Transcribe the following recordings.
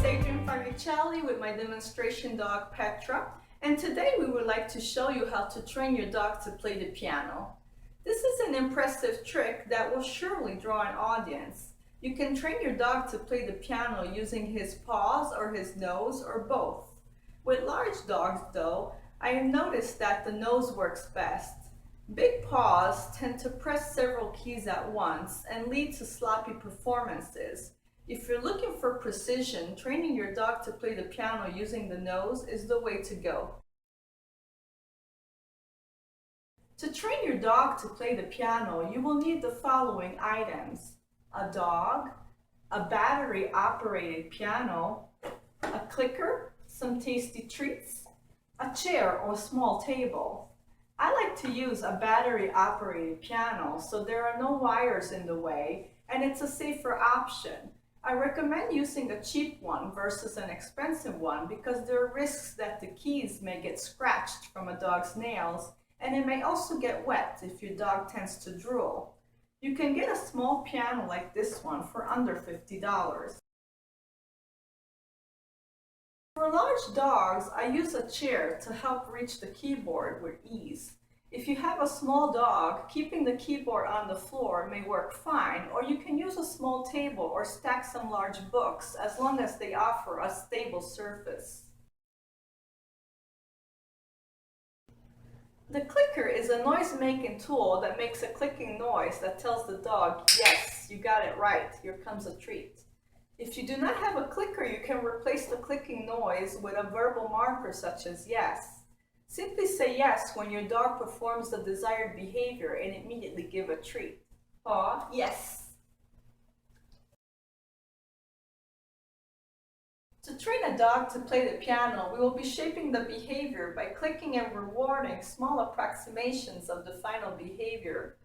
Adrian Faricelli with my demonstration dog Petra, and today we would like to show you how to train your dog to play the piano. This is an impressive trick that will surely draw an audience. You can train your dog to play the piano using his paws or his nose or both. With large dogs though, I have noticed that the nose works best. Big paws tend to press several keys at once and lead to sloppy performances. If you're looking for precision, training your dog to play the piano using the nose is the way to go. To train your dog to play the piano, you will need the following items: a dog, a battery-operated piano, a clicker, some tasty treats, a chair or small table. I like to use a battery-operated piano so there are no wires in the way and it's a safer option. I recommend using a cheap one versus an expensive one because there are risks that the keys may get scratched from a dog's nails, and it may also get wet if your dog tends to drool. You can get a small piano like this one for under $50. For large dogs, I use a chair to help reach the keyboard with ease. If you have a small dog, keeping the keyboard on the floor may work fine, or you can use a small table or stack some large books as long as they offer a stable surface. The clicker is a noise-making tool that makes a clicking noise that tells the dog, yes, you got it right, here comes a treat. If you do not have a clicker, you can replace the clicking noise with a verbal marker such as yes. Simply say yes when your dog performs the desired behavior and immediately give a treat. Paw, yes. To train a dog to play the piano, we will be shaping the behavior by clicking and rewarding small approximations of the final behavior.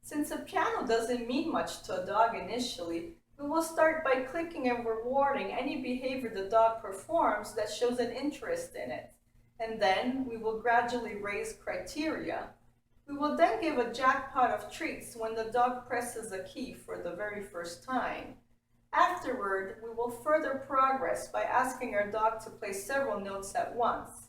Since a piano doesn't mean much to a dog initially, we will start by clicking and rewarding any behavior the dog performs that shows an interest in it. And then we will gradually raise criteria. We will then give a jackpot of treats when the dog presses a key for the very first time. Afterward, we will further progress by asking our dog to play several notes at once.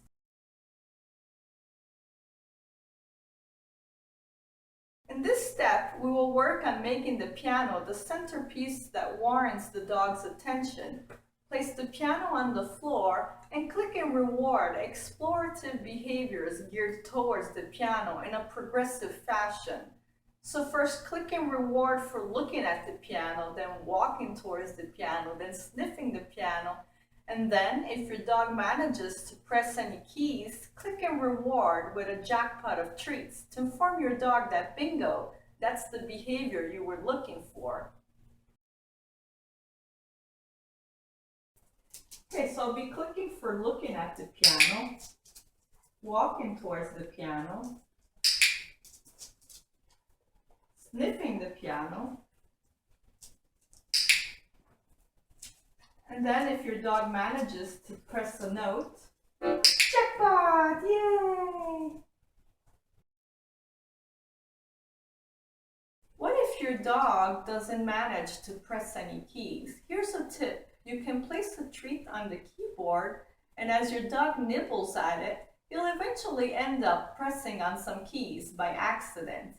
In this step, we will work on making the piano the centerpiece that warrants the dog's attention. Place the piano on the floor and click and reward explorative behaviors geared towards the piano in a progressive fashion. So first click and reward for looking at the piano, then walking towards the piano, then sniffing the piano, and then if your dog manages to press any keys, click and reward with a jackpot of treats to inform your dog that bingo, that's the behavior you were looking for. Okay, so I'll be clicking for looking at the piano, walking towards the piano, sniffing the piano, and then if your dog manages to press a note, jackpot! Yay! What if your dog doesn't manage to press any keys? Here's a tip. You can place a treat on the keyboard, and as your dog nibbles at it, you'll eventually end up pressing on some keys by accident.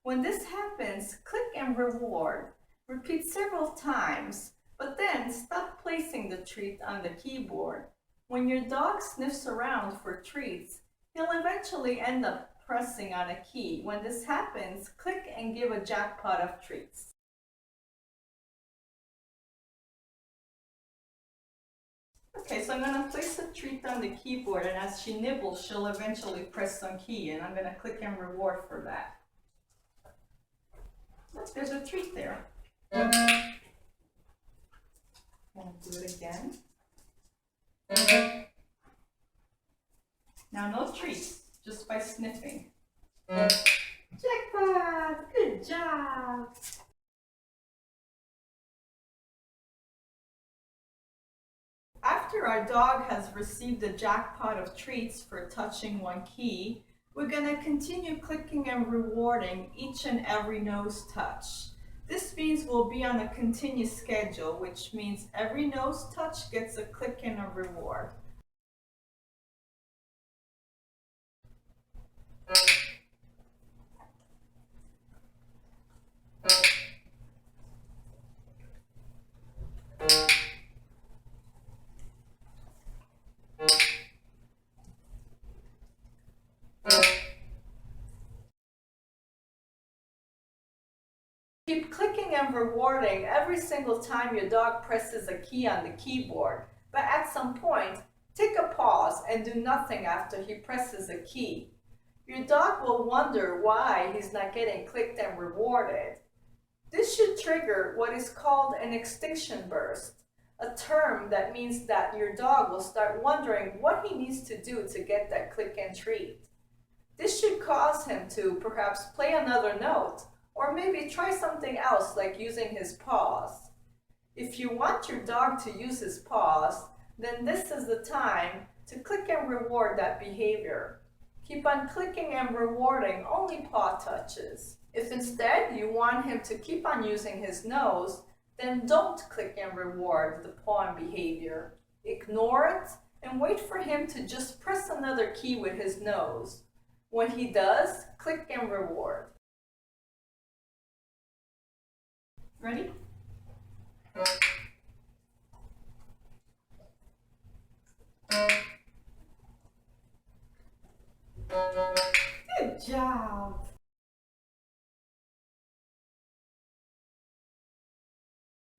When this happens, click and reward. Repeat several times, but then stop placing the treat on the keyboard. When your dog sniffs around for treats, he'll eventually end up pressing on a key. When this happens, click and give a jackpot of treats. Okay, so I'm going to place a treat on the keyboard, and as she nibbles, she'll eventually press some key, and I'm going to click and reward for that. Look, there's a treat there. I'm going to do it again. Now no treats, just by sniffing. Jackpot! Good job! After our dog has received a jackpot of treats for touching one key, We're going to continue clicking and rewarding each and every nose touch. This means we'll be on a continuous schedule, which means every nose touch gets a click and a reward. Keep clicking and rewarding every single time your dog presses a key on the keyboard, but at some point, take a pause and do nothing after he presses a key. Your dog will wonder why he's not getting clicked and rewarded. This should trigger what is called an extinction burst, a term that means that your dog will start wondering what he needs to do to get that click and treat. This should cause him to perhaps play another note, or maybe try something else like using his paws. If you want your dog to use his paws, then this is the time to click and reward that behavior. Keep on clicking and rewarding only paw touches. If instead you want him to keep on using his nose, then don't click and reward the paw behavior. Ignore it and wait for him to just press another key with his nose. When he does, click and reward. Ready? Good job.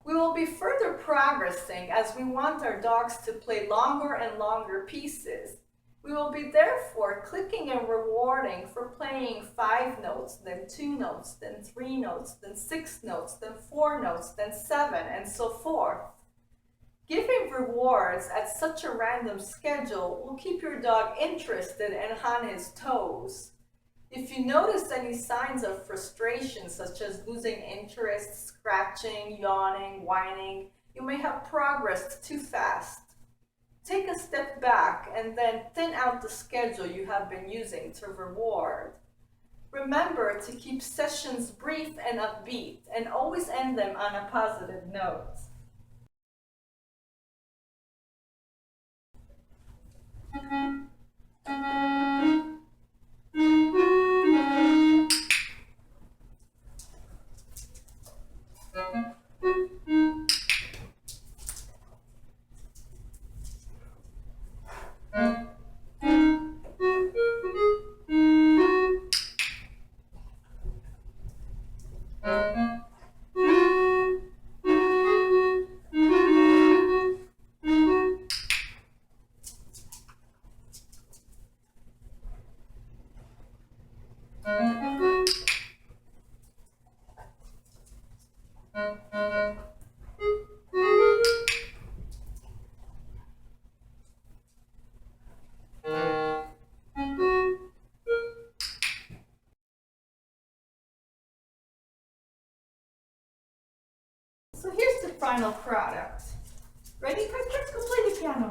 We will be further progressing as we want our dogs to play longer and longer pieces. We will be therefore clicking and rewarding for playing 5 notes, then 2 notes, then 3 notes, then 6 notes, then 4 notes, then 7, and so forth. Giving rewards at such a random schedule will keep your dog interested and on his toes. If you notice any signs of frustration, such as losing interest, scratching, yawning, whining, you may have progressed too fast. Take a step back and then thin out the schedule you have been using to reward. Remember to keep sessions brief and upbeat and always end them on a positive note. So here's the final product. Ready, Piper? Go play the piano.